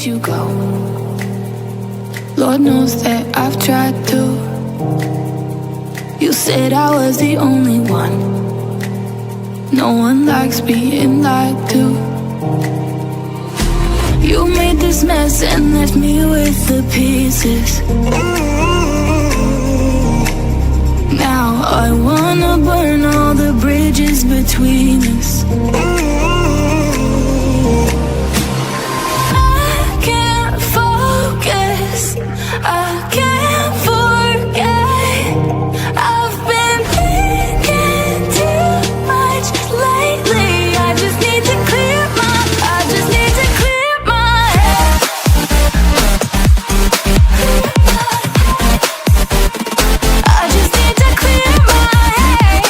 let you go. Lord knows that I've tried to. You said I was the only one. No one likes being lied to. You made this mess and left me with the pieces. Now I wanna burn all the bridges between us. I can't focus, I can't forget. I've been thinking too much lately. I just need to clear my, I just need to clear my head. I just need to clear my head.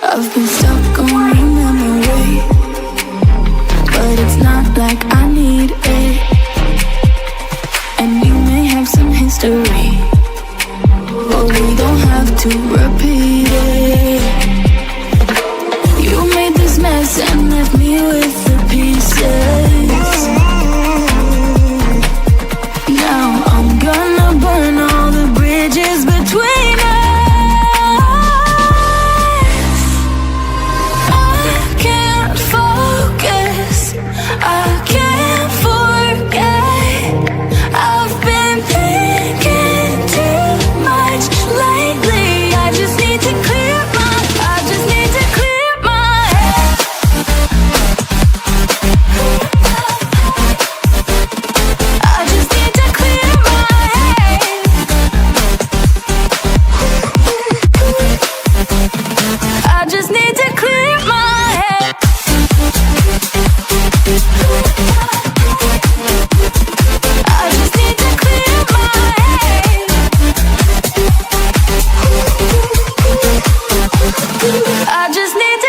I've been stuck on your memory, but it's not like I need it. And you may have some history, but we don't have to repeat it. You made this mess and left me with the pieces. Now I'm gonna burn all the bridges between us. I can't focus, I can't forget. I've been thinking too much lately. I just need to clear my, I just need to clear my head. I just need to clear my head. I just need to clear my head. I just need to clear my head. I just need